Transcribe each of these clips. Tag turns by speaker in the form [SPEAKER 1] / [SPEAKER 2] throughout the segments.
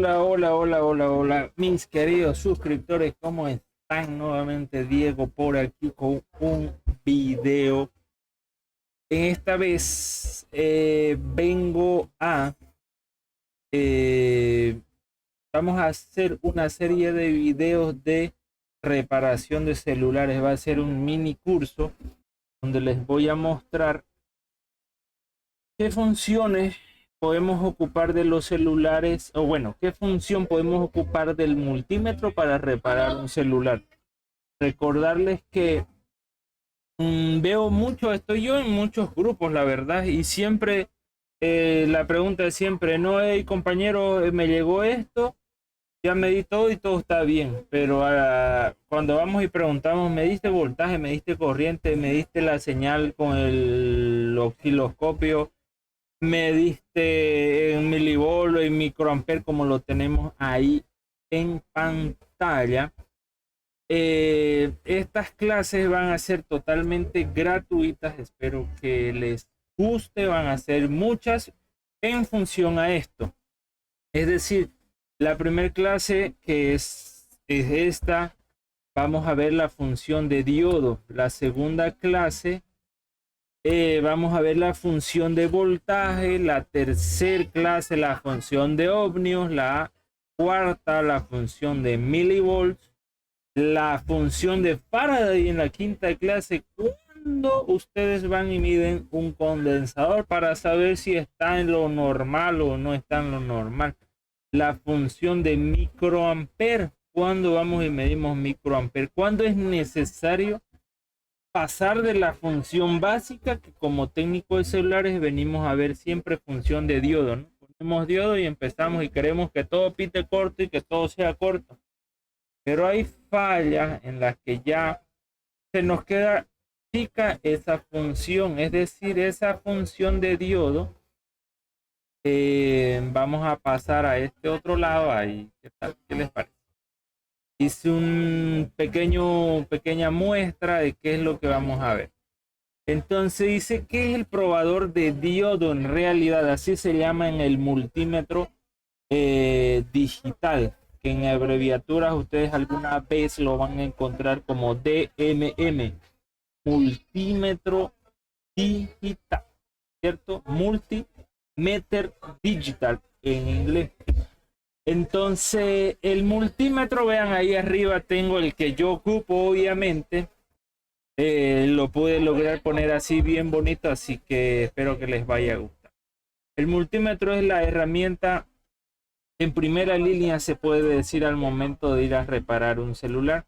[SPEAKER 1] Hola, mis queridos suscriptores, ¿cómo están? Nuevamente Diego por aquí con un video. Esta vez eh, vamos a hacer una serie de videos de reparación de celulares. Va a ser un mini curso donde les voy a mostrar qué funciones podemos ocupar de los celulares, o bueno, qué función podemos ocupar del multímetro para reparar un celular. Recordarles que veo mucho, estoy yo en muchos grupos, la verdad, y siempre la pregunta es siempre, no, hey compañero, me llegó esto, ya me di todo y todo está bien, pero cuando vamos y preguntamos, ¿me diste voltaje, me diste corriente, me diste la señal con el osciloscopio? Me diste en milivolt o en microamper como lo tenemos ahí en pantalla. Estas clases van a ser totalmente gratuitas. Espero que les guste. Van a ser muchas en función a esto. Es decir, la primera clase que es esta, vamos a ver la función de diodo. La segunda clase vamos a ver la función de voltaje, la tercera clase la función de ohmios, la cuarta la función de milivolts, la función de Faraday en la quinta clase cuando ustedes van y miden un condensador para saber si está en lo normal o no está en lo normal. La función de microamper, cuando vamos y medimos microamper, cuando es necesario pasar de la función básica que como técnico de celulares venimos a ver siempre función de diodo, ¿no? Ponemos diodo y empezamos y queremos que todo pite corto y que todo sea corto, pero hay fallas en las que ya se nos queda chica esa función, es decir, esa función de diodo. Vamos a pasar a este otro lado ahí. ¿Qué tal? ¿Qué les parece? Hice un pequeña muestra de qué es lo que vamos a ver. Entonces dice que es el probador de diodo, en realidad así se llama en el multímetro digital, que en abreviaturas ustedes alguna vez lo van a encontrar como DMM, multímetro digital, ¿cierto? Multimeter digital en inglés. Entonces el multímetro, vean ahí arriba tengo el que yo ocupo, obviamente. Lo pude lograr poner así bien bonito, así que espero que les vaya a gustar. El multímetro es la herramienta en primera línea, se puede decir, al momento de ir a reparar un celular.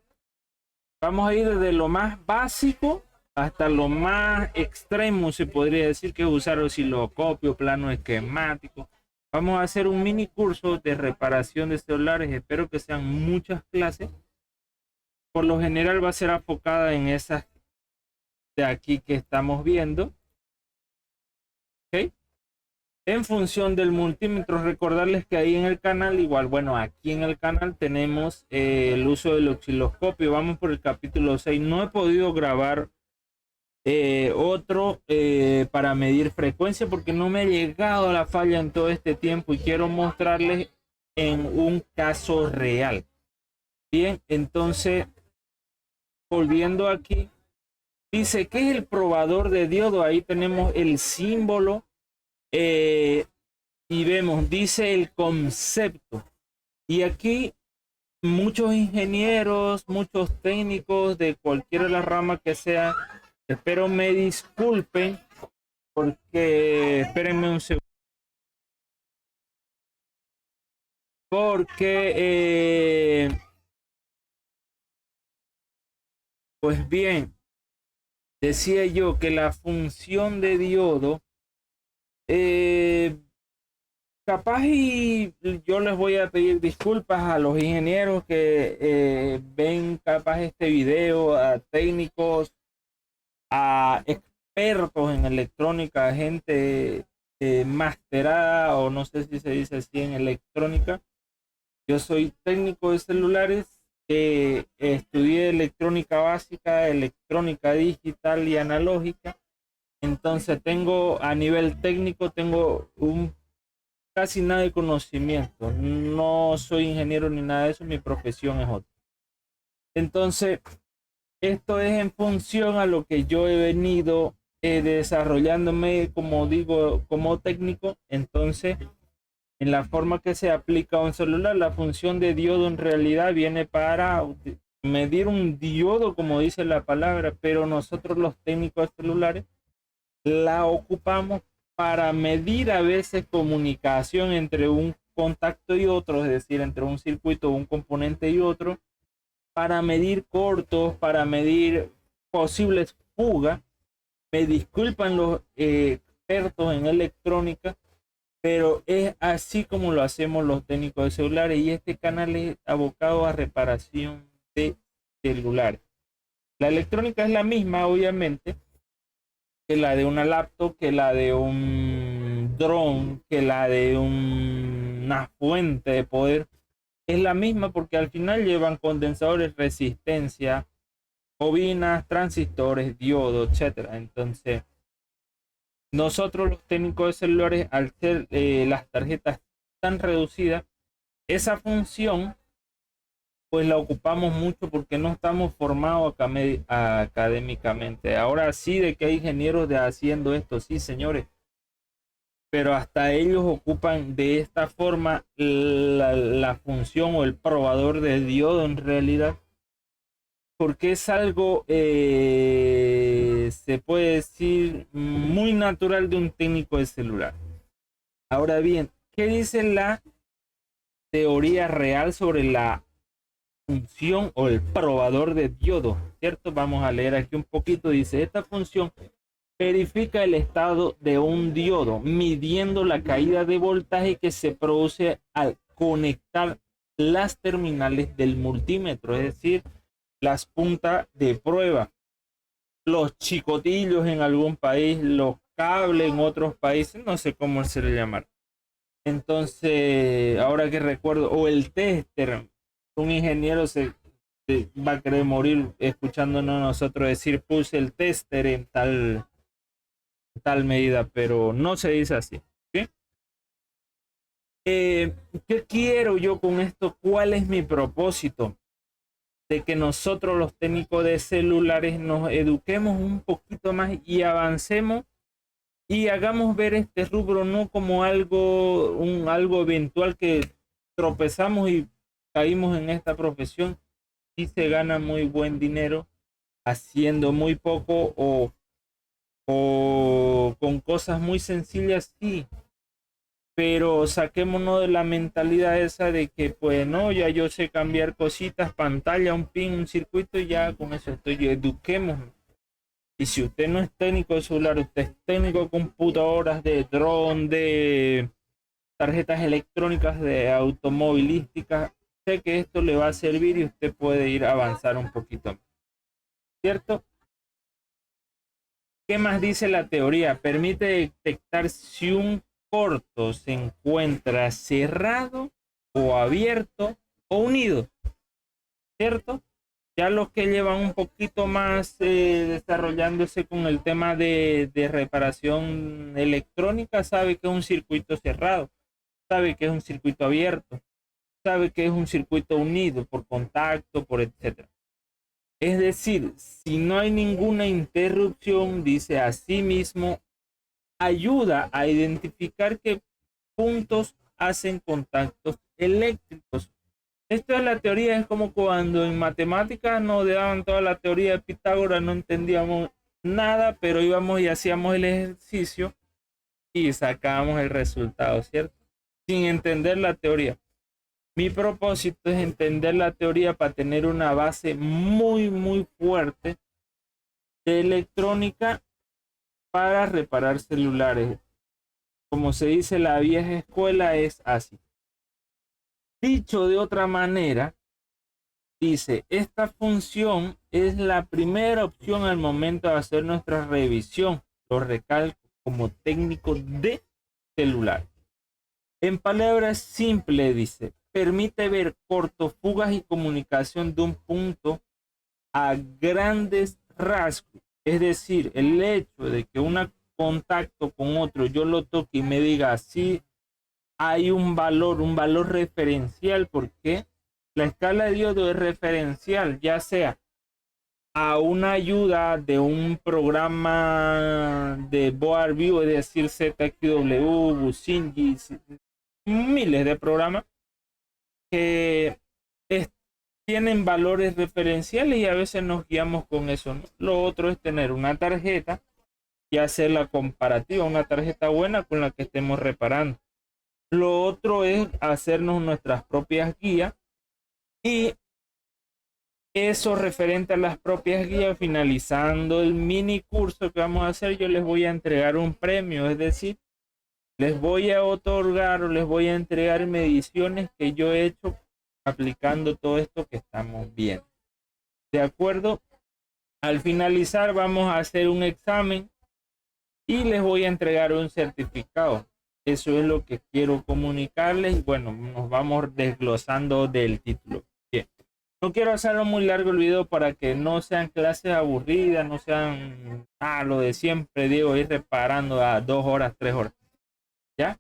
[SPEAKER 1] Vamos a ir desde lo más básico hasta lo más extremo, se podría decir, que es usar osciloscopio, plano esquemático. Vamos a hacer un mini curso de reparación de celulares, espero que sean muchas clases. Por lo general va a ser enfocada en esas de aquí que estamos viendo. ¿Okay? En función del multímetro, recordarles que ahí en el canal, igual, bueno, aquí en el canal tenemos el uso del osciloscopio. Vamos por el capítulo 6. No he podido grabar otro para medir frecuencia porque no me ha llegado la falla en todo este tiempo y quiero mostrarles en un caso real. Bien, entonces, volviendo aquí. Dice que es el probador de diodo. Ahí tenemos el símbolo y vemos, dice el concepto. Y aquí muchos ingenieros, muchos técnicos de cualquiera de las ramas que sea, espero me disculpen porque, espérenme un segundo. Porque, pues bien, decía yo que la función de diodo capaz y yo les voy a pedir disculpas a los ingenieros que ven capaz este video, a técnicos, a expertos en electrónica, gente masterada o no sé si se dice así en electrónica. Yo soy técnico de celulares, estudié electrónica básica, electrónica digital y analógica. Entonces tengo a nivel técnico, tengo un casi nada de conocimiento. No soy ingeniero ni nada de eso, mi profesión es otra. Entonces, esto es en función a lo que yo he venido desarrollándome, como digo, como técnico. Entonces, en la forma que se aplica a un celular, la función de diodo en realidad viene para medir un diodo, como dice la palabra, pero nosotros los técnicos celulares la ocupamos para medir a veces comunicación entre un contacto y otro, es decir, entre un circuito, un componente y otro, para medir cortos, para medir posibles fugas. Me disculpan los expertos en electrónica, pero es así como lo hacemos los técnicos de celulares, y este canal es abocado a reparación de celulares. La electrónica es la misma, obviamente, que la de una laptop, que la de un dron, que la de una fuente de poder. Es la misma porque al final llevan condensadores, resistencia, bobinas, transistores, diodos, etcétera. Entonces, nosotros los técnicos de celulares, al ser las tarjetas tan reducidas, esa función pues la ocupamos mucho porque no estamos formados académicamente. Ahora sí, de que hay ingenieros de haciendo esto, sí, señores, pero hasta ellos ocupan de esta forma la función o el probador de diodo en realidad, porque es algo, se puede decir, muy natural de un técnico de celular. Ahora bien, ¿qué dice la teoría real sobre la función o el probador de diodo? ¿Cierto? Vamos a leer aquí un poquito. Dice, esta función verifica el estado de un diodo midiendo la caída de voltaje que se produce al conectar las terminales del multímetro, es decir, las puntas de prueba, los chicotillos en algún país, los cables en otros países, no sé cómo se le llama. Entonces, ahora que recuerdo, o el tester, un ingeniero se va a querer morir escuchándonos nosotros decir puse el tester en tal medida, pero no se dice así. ¿Sí? ¿Qué quiero yo con esto? ¿Cuál es mi propósito? De que nosotros los técnicos de celulares nos eduquemos un poquito más y avancemos y hagamos ver este rubro no como algo eventual que tropezamos y caímos en esta profesión y se gana muy buen dinero haciendo muy poco o con cosas muy sencillas, sí, pero saquémonos de la mentalidad esa de que pues no, ya yo sé cambiar cositas, pantalla, un pin, un circuito y ya con eso estoy. Eduquémonos. Y si usted no es técnico de celular, usted es técnico de computadoras, de dron, de tarjetas electrónicas, de automovilística, sé que esto le va a servir y usted puede ir a avanzar un poquito más, ¿cierto? ¿Qué más dice la teoría? Permite detectar si un corto se encuentra cerrado o abierto o unido, ¿cierto? Ya los que llevan un poquito más desarrollándose con el tema de reparación electrónica sabe que es un circuito cerrado, sabe que es un circuito abierto, sabe que es un circuito unido por contacto, por etcétera. Es decir, si no hay ninguna interrupción, dice asimismo, ayuda a identificar qué puntos hacen contactos eléctricos. Esto es la teoría, es como cuando en matemáticas nos daban toda la teoría de Pitágoras, no entendíamos nada, pero íbamos y hacíamos el ejercicio y sacábamos el resultado, ¿cierto? Sin entender la teoría. Mi propósito es entender la teoría para tener una base muy fuerte de electrónica para reparar celulares. Como se dice, la vieja escuela es así. Dicho de otra manera, dice, esta función es la primera opción al momento de hacer nuestra revisión. Lo recalco como técnico de celular. En palabras simples, dice, permite ver cortofugas y comunicación de un punto a grandes rasgos. Es decir, el hecho de que un contacto con otro yo lo toque y me diga así hay un valor referencial, porque la escala de diodo es referencial, ya sea a una ayuda de un programa de Board View, es decir, ZQW, Businji, miles de programas que tienen valores referenciales y a veces nos guiamos con eso, ¿no? Lo otro es tener una tarjeta y hacer la comparativa, una tarjeta buena con la que estemos reparando. Lo otro es hacernos nuestras propias guías, y eso referente a las propias guías, finalizando el mini curso que vamos a hacer, yo les voy a entregar un premio, es decir, les voy a otorgar o les voy a entregar mediciones que yo he hecho aplicando todo esto que estamos viendo. De acuerdo, al finalizar vamos a hacer un examen y les voy a entregar un certificado. Eso es lo que quiero comunicarles. Y bueno, nos vamos desglosando del título. Bien. No quiero hacerlo muy largo el video para que no sean clases aburridas, no sean lo de siempre, Diego, ir reparando a 2 horas, 3 horas. ¿Ya?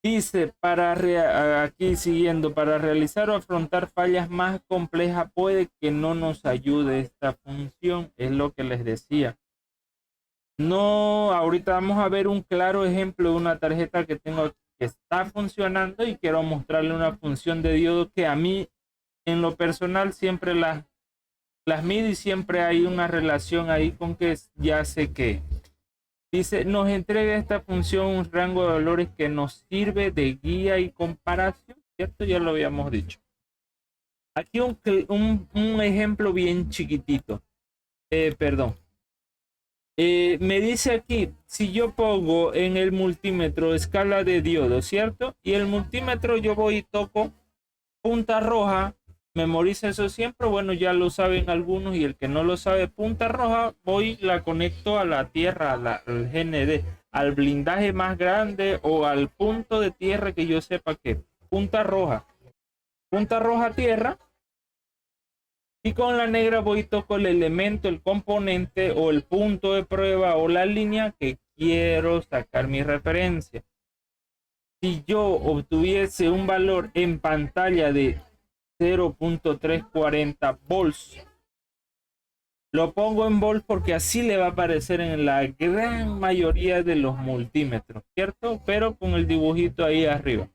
[SPEAKER 1] Dice, aquí siguiendo, para realizar o afrontar fallas más complejas puede que no nos ayude esta función, es lo que les decía. No, ahorita vamos a ver un claro ejemplo de una tarjeta que tengo aquí que está funcionando y quiero mostrarle una función de diodo que a mí en lo personal siempre las mido y siempre hay una relación ahí con que ya sé que dice, nos entrega esta función un rango de valores que nos sirve de guía y comparación, ¿cierto? Ya lo habíamos dicho. Aquí un ejemplo bien chiquitito. Perdón. Me dice aquí, si yo pongo en el multímetro escala de diodo, ¿cierto? Y el multímetro yo voy y toco punta roja, memoriza eso siempre, bueno, ya lo saben algunos, y el que no lo sabe, punta roja, voy, la conecto a la tierra, al GND, al blindaje más grande o al punto de tierra que yo sepa que punta roja tierra, y con la negra voy y toco el elemento, el componente o el punto de prueba o la línea que quiero sacar mi referencia. Si yo obtuviese un valor en pantalla de 0.340 volts, lo pongo en volts porque así le va a aparecer en la gran mayoría de los multímetros, ¿cierto? Pero con el dibujito ahí arriba.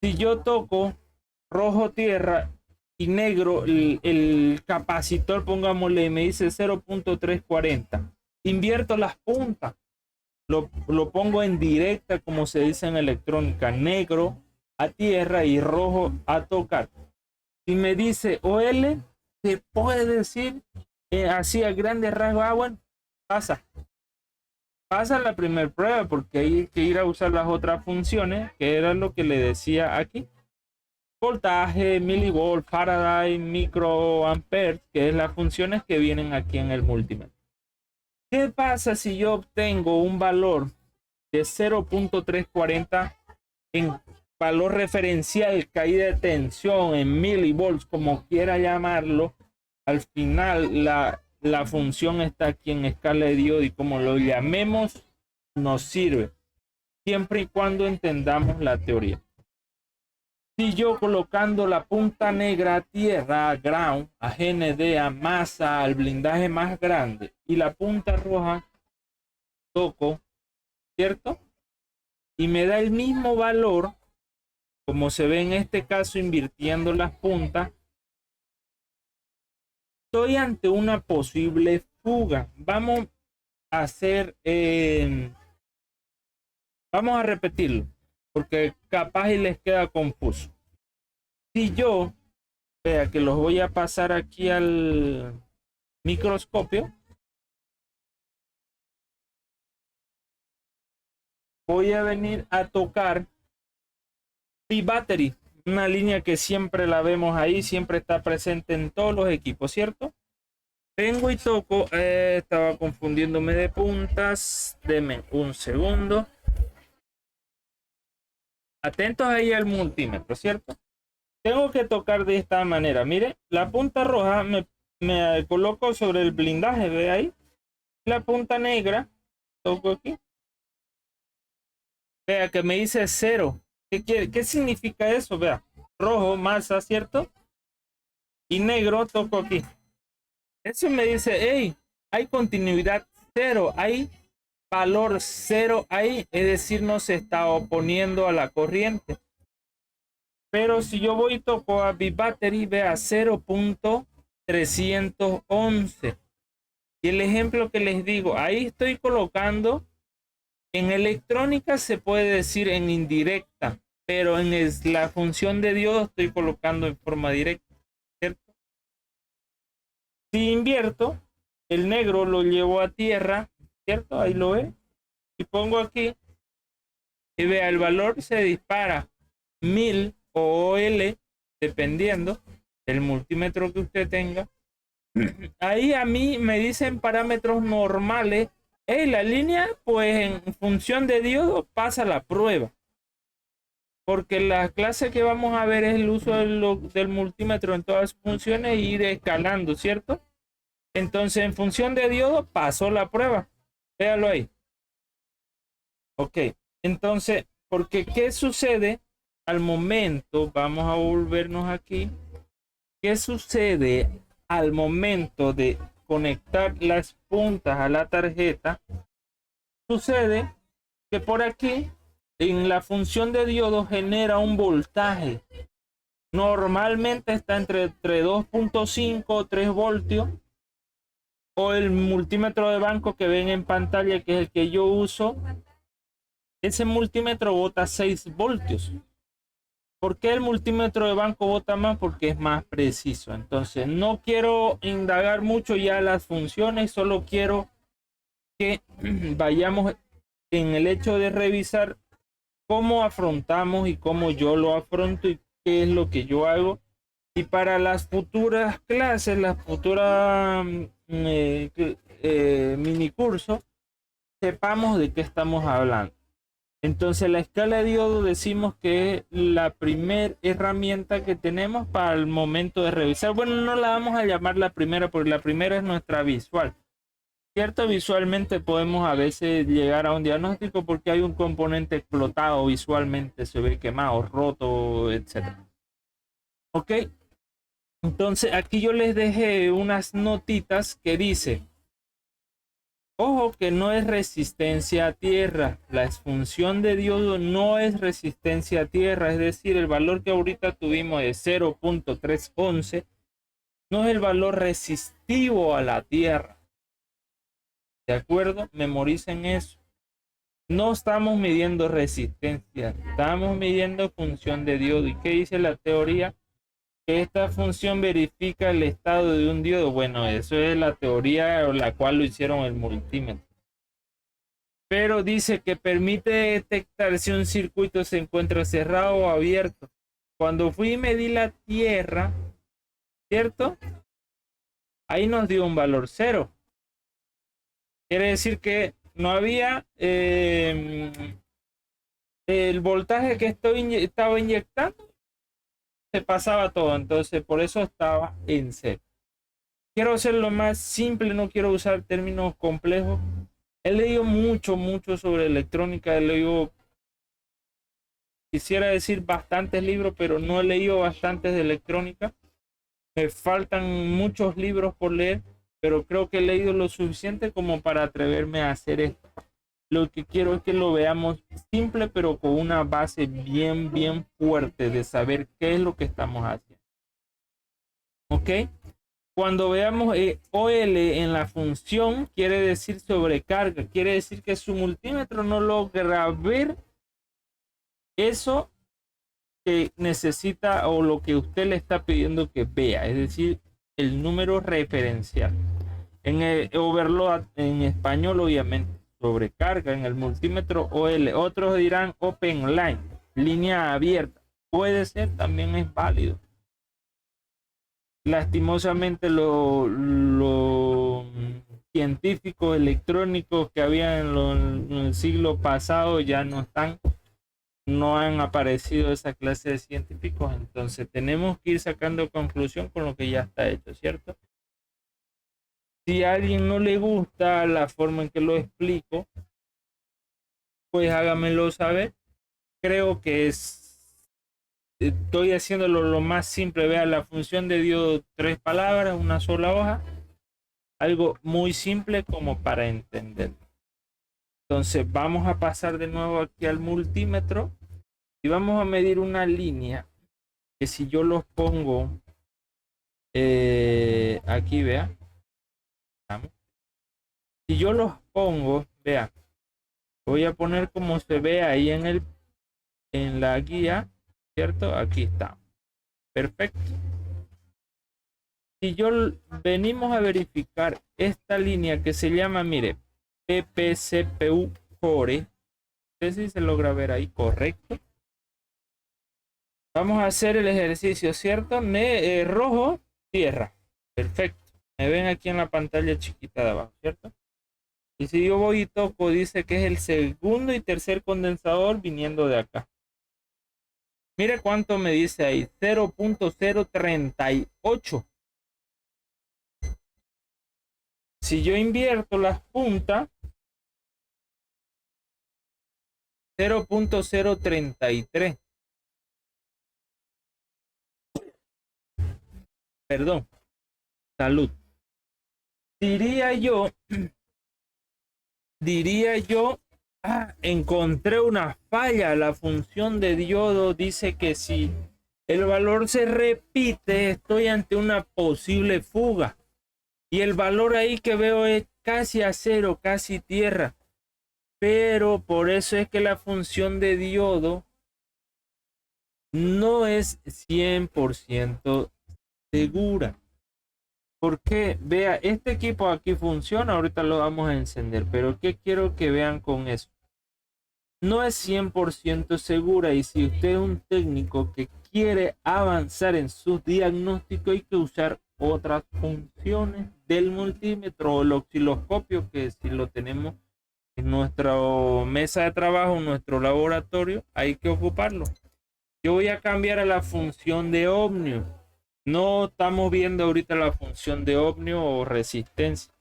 [SPEAKER 1] Si yo toco rojo tierra y negro el capacitor, pongámosle, me dice 0.340, invierto las puntas, lo pongo en directa, como se dice en electrónica, negro a tierra y rojo a tocar. Si me dice OL, se puede decir así a grandes rasgos, bueno, pasa la primera prueba, porque hay que ir a usar las otras funciones, que era lo que le decía aquí. Voltaje, milivolt, Faraday, microamperes, que es las funciones que vienen aquí en el multímetro. ¿Qué pasa si yo obtengo un valor de 0.340 en valor referencial, caída de tensión en milivolts, como quiera llamarlo? Al final la función está aquí en escala de diodo, y como lo llamemos nos sirve, siempre y cuando entendamos la teoría. Si yo colocando la punta negra a tierra, a ground, a GND, a masa, al blindaje más grande, y la punta roja toco, ¿cierto? Y me da el mismo valor, como se ve en este caso, invirtiendo las puntas, estoy ante una posible fuga. Vamos a hacer, vamos a repetirlo, porque capaz y les queda confuso. Si yo, vea que los voy a pasar aquí al microscopio, voy a venir a tocar P-Battery, una línea que siempre la vemos ahí, siempre está presente en todos los equipos, ¿cierto? Vengo y toco, estaba confundiéndome de puntas, denme un segundo. Atentos ahí al multímetro, ¿cierto? Tengo que tocar de esta manera, mire, la punta roja me coloco sobre el blindaje, ve ahí, la punta negra, toco aquí. Vea que me dice 0. ¿Qué significa eso? Vea, rojo, masa, ¿cierto? Y negro, toco aquí. Eso me dice, hey, hay continuidad 0, hay valor 0 ahí, es decir, no se está oponiendo a la corriente. Pero si yo voy y toco a mi battery, vea 0.311. Y el ejemplo que les digo, ahí estoy colocando, en electrónica se puede decir en indirecta, pero en la función de diodo estoy colocando en forma directa, ¿cierto? Si invierto, el negro lo llevo a tierra, ¿cierto? Ahí lo ve. Y pongo aquí, y vea, el valor se dispara 1000 o OL, dependiendo del multímetro que usted tenga. Ahí a mí me dicen parámetros normales. Hey, la línea, pues en función de diodo pasa la prueba. Porque la clase que vamos a ver es el uso del multímetro en todas sus funciones e ir escalando, ¿cierto? Entonces, en función de diodo pasó la prueba. Véalo ahí. Ok. Entonces, porque ¿qué sucede al momento? Vamos a volvernos aquí. ¿Qué sucede al momento de conectar las puntas a la tarjeta? Sucede que por aquí en la función de diodo genera un voltaje. Normalmente está entre 2.5 o 3 voltios, o el multímetro de banco que ven en pantalla, que es el que yo uso. Ese multímetro bota 6 voltios. ¿Por qué el multímetro de banco bota más? Porque es más preciso. Entonces no quiero indagar mucho ya las funciones, solo quiero que vayamos en el hecho de revisar cómo afrontamos y cómo yo lo afronto y qué es lo que yo hago. Y para las futuras clases, las futuras mini cursos, sepamos de qué estamos hablando. Entonces la escala de diodo decimos que es la primera herramienta que tenemos para el momento de revisar. Bueno, no la vamos a llamar la primera porque la primera es nuestra visual. Cierto, visualmente podemos a veces llegar a un diagnóstico porque hay un componente explotado visualmente, se ve quemado, roto, etc. Ok, entonces aquí yo les dejé unas notitas que dice, ojo que no es resistencia a tierra, la función de diodo no es resistencia a tierra, es decir, el valor que ahorita tuvimos de 0.311 no es el valor resistivo a la tierra. ¿De acuerdo? Memoricen eso. No estamos midiendo resistencia, estamos midiendo función de diodo. ¿Y qué dice la teoría? Que esta función verifica el estado de un diodo. Bueno, eso es la teoría o la cual lo hicieron el multímetro. Pero dice que permite detectar si un circuito se encuentra cerrado o abierto. Cuando fui y medí la tierra, ¿cierto? Ahí nos dio un valor 0. Quiere decir que no había el voltaje que estaba inyectando, se pasaba todo. Entonces, por eso estaba en 0. Quiero hacerlo más simple, no quiero usar términos complejos. He leído mucho sobre electrónica, he leído, quisiera decir bastantes libros, pero no he leído bastantes de electrónica. Me faltan muchos libros por leer, pero creo que he leído lo suficiente como para atreverme a hacer esto. Lo que quiero es que lo veamos simple, pero con una base bien fuerte de saber qué es lo que estamos haciendo. ¿Ok? Cuando veamos OL en la función, quiere decir sobrecarga, quiere decir que su multímetro no logra ver eso que necesita o lo que usted le está pidiendo que vea, es decir, el número referencial. En el overload, en español, obviamente, sobrecarga en el multímetro OL. Otros dirán open line, línea abierta. Puede ser, también es válido. Lastimosamente los científicos electrónicos que había en el siglo pasado ya no están, no han aparecido esa clase de científicos, entonces tenemos que ir sacando conclusión con lo que ya está hecho, ¿cierto? Si a alguien no le gusta la forma en que lo explico, pues hágamelo saber creo que estoy haciéndolo lo más simple. Vea, la función de diodo, 3 palabras, una sola hoja. Algo muy simple como para entender. Entonces vamos a pasar de nuevo aquí al multímetro y vamos a medir una línea que si yo los pongo aquí, vea. Si yo los pongo, vea, voy a poner como se ve ahí en la guía, ¿cierto? Aquí está. Perfecto. Si yo venimos a verificar esta línea que se llama, mire, PPCPU Core, no sé si se logra ver ahí, correcto. Vamos a hacer el ejercicio, ¿cierto? Rojo, tierra. Perfecto. Me ven aquí en la pantalla chiquita de abajo, ¿cierto? Y si yo voy y toco, dice que es el segundo y tercer condensador viniendo de acá. Mire cuánto me dice ahí, 0.038. Si yo invierto las puntas, 0.033. Perdón, salud. Diría yo, encontré una falla. La función de diodo dice que si el valor se repite, estoy ante una posible fuga. Y el valor ahí que veo es casi a cero, casi tierra. Pero por eso es que la función de diodo no es 100% segura. Porque vea, este equipo aquí funciona, ahorita lo vamos a encender, pero ¿qué quiero que vean con eso? No es 100% segura, y si usted es un técnico que quiere avanzar en sus diagnósticos, hay que usar otras funciones del multímetro o el osciloscopio, que si lo tenemos en nuestra mesa de trabajo, en nuestro laboratorio, hay que ocuparlo. Yo voy a cambiar a la función de ohmio. No estamos viendo ahorita la función de ohmio o resistencia.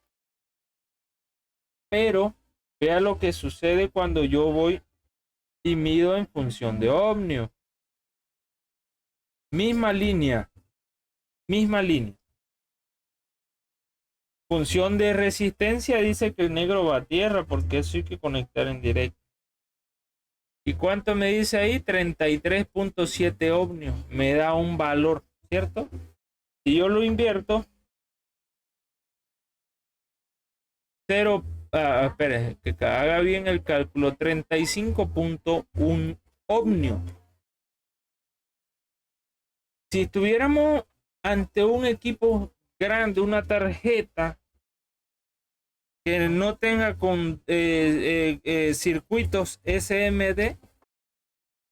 [SPEAKER 1] Pero vea lo que sucede cuando yo voy y mido en función de ohmio. Misma línea. Misma línea. Función de resistencia dice que el negro va a tierra, porque eso hay que conectar en directo. ¿Y cuánto me dice ahí? 33.7 ohmios. Me da un valor, ¿cierto? Si yo lo invierto, 0, espere, que haga bien el cálculo, 35.1 ohmio. Si estuviéramos ante un equipo grande, una tarjeta que no tenga con circuitos SMD,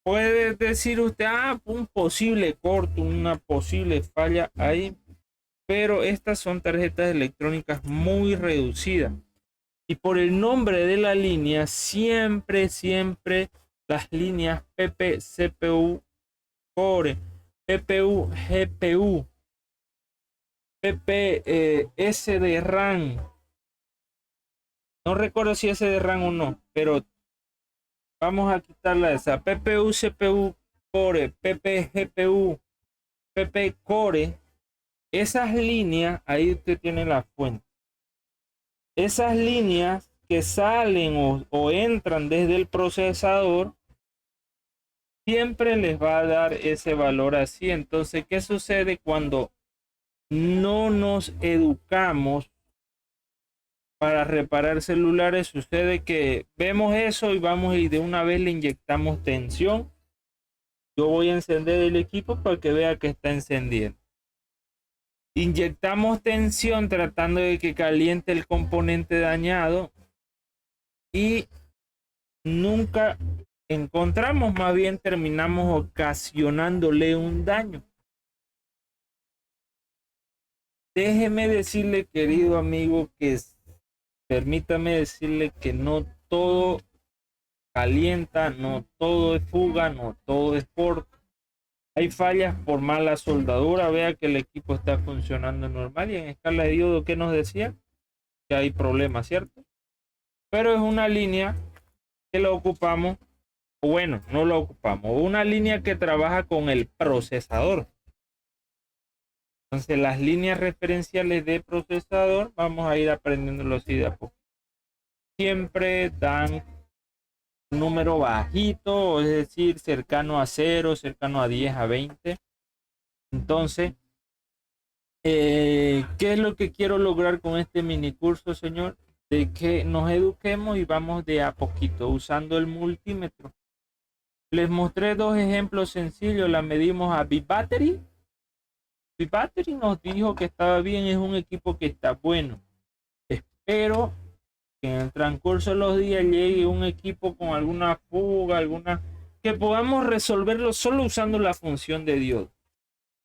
[SPEAKER 1] puede decir usted, un posible corto, una posible falla ahí, pero estas son tarjetas electrónicas muy reducidas. Y por el nombre de la línea, siempre las líneas PP, CPU, Core, PPU, GPU, PP, SD RAM. No recuerdo si SD RAM o no, pero vamos a quitarla esa. PPU, CPU, Core, PP, GPU, PP, Core. Esas líneas, ahí usted tiene la fuente. Esas líneas que salen o entran desde el procesador, siempre les va a dar ese valor así. Entonces, ¿qué sucede cuando no nos educamos para reparar celulares? Sucede que vemos eso y vamos y de una vez le inyectamos tensión. Yo voy a encender el equipo para que vea que está encendiendo. Inyectamos tensión tratando de que caliente el componente dañado y nunca encontramos, más bien terminamos ocasionándole un daño. Déjeme decirle, querido amigo, permítame decirle que no todo calienta, no todo es fuga, no todo es corto. Hay fallas por mala soldadura. Vea que el equipo está funcionando normal, y en escala de diodo, ¿qué nos decía? Que hay problemas, ¿cierto? Pero es una línea que la ocupamos o bueno, no lo ocupamos, una línea que trabaja con el procesador. Entonces las líneas referenciales de procesador, vamos a ir aprendiéndolo así de a poco. Siempre dan un número bajito, es decir, cercano a 0, cercano a 10, a 20. Entonces, ¿qué es lo que quiero lograr con este mini curso, señor? De que nos eduquemos y vamos de a poquito usando el multímetro. Les mostré dos ejemplos sencillos, la medimos a Big Battery. Big Battery nos dijo que estaba bien, es un equipo que está bueno. Espero que en el transcurso de los días llegue un equipo con alguna fuga, que podamos resolverlo solo usando la función de diodo.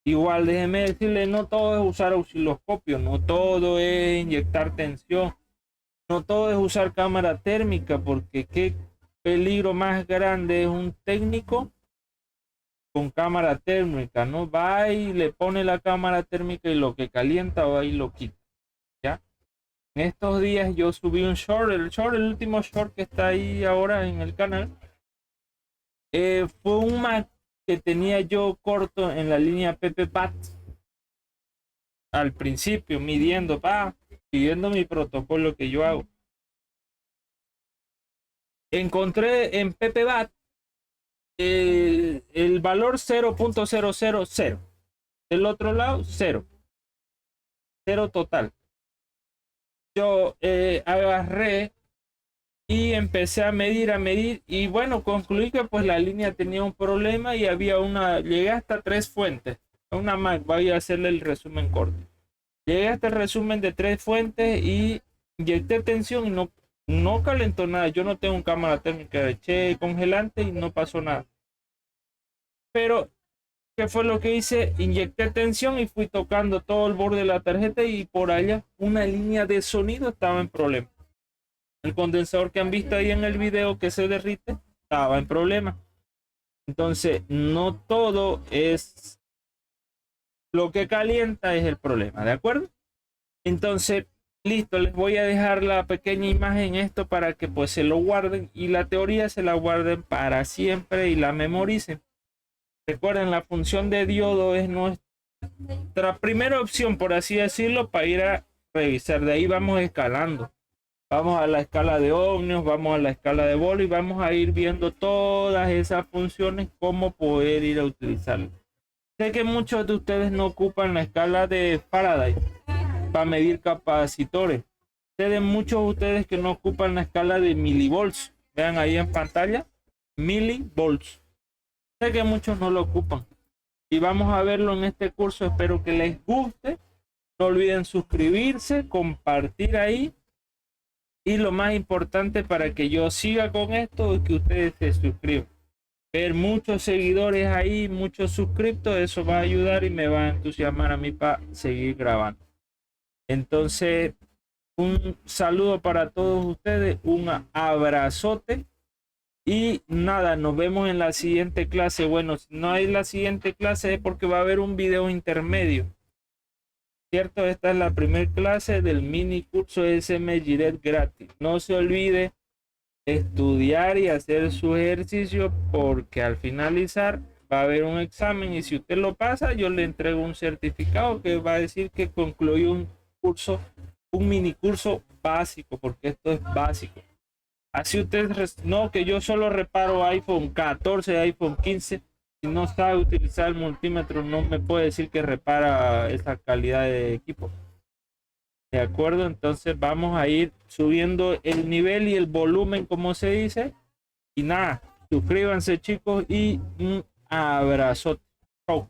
[SPEAKER 1] Igual, déjeme decirle, no todo es usar osciloscopio, no todo es inyectar tensión, no todo es usar cámara térmica, porque qué peligro más grande es un técnico con cámara térmica, ¿no? Va y le pone la cámara térmica y lo que calienta va y lo quita, ¿ya? En estos días yo subí un short, el último short que está ahí ahora en el canal, fue un Mac que tenía yo corto en la línea PPPAT al principio, midiendo, siguiendo mi protocolo que yo hago. Encontré en PPBAT el valor 0.000. Del otro lado, 0 total. Yo agarré y empecé a medir y bueno, concluí que pues la línea tenía un problema y había llegué hasta 3 fuentes. Una Mac, voy a hacerle el resumen corto. Llegué hasta el resumen de 3 fuentes y inyecté tensión y no calentó nada. Yo no tengo cámara térmica, eché congelante y no pasó nada. Pero, ¿qué fue lo que hice? Inyecté tensión y fui tocando todo el borde de la tarjeta y por allá una línea de sonido estaba en problema. El condensador que han visto ahí en el video que se derrite estaba en problema. Entonces, no todo es lo que calienta es el problema, ¿de acuerdo? Entonces, listo, les voy a dejar la pequeña imagen esto para que pues se lo guarden y la teoría se la guarden para siempre y la memoricen. Recuerden, la función de diodo es nuestra primera opción, por así decirlo, para ir a revisar. De ahí vamos escalando. Vamos a la escala de ohmios, vamos a la escala de Bolo y vamos a ir viendo todas esas funciones, cómo poder ir a utilizarlas. Sé que muchos de ustedes no ocupan la escala de Faraday para medir capacitores. Sé de muchos de ustedes que no ocupan la escala de milivolts. Vean ahí en pantalla, milivolts. Sé que muchos no lo ocupan. Y vamos a verlo en este curso. Espero que les guste. No olviden suscribirse, compartir ahí. Y lo más importante para que yo siga con esto es que ustedes se suscriban. Ver muchos seguidores ahí, muchos suscriptos, eso va a ayudar y me va a entusiasmar a mí para seguir grabando. Entonces, un saludo para todos ustedes, un abrazote y nada, nos vemos en la siguiente clase. Bueno, si no hay la siguiente clase es porque va a haber un video intermedio. ¿Cierto? Esta es la primera clase del mini curso SM Giret gratis. No se olvide estudiar y hacer su ejercicio porque al finalizar va a haber un examen y si usted lo pasa yo le entrego un certificado que va a decir que concluyó un curso, un mini curso básico, porque esto es básico. Así usted no que yo solo reparo iPhone 14, iPhone 15. Si no sabe utilizar el multímetro, no me puede decir que repara esa calidad de equipo. ¿De acuerdo? Entonces vamos a ir subiendo el nivel y el volumen, como se dice. Y nada, suscríbanse chicos y un abrazo. Chau.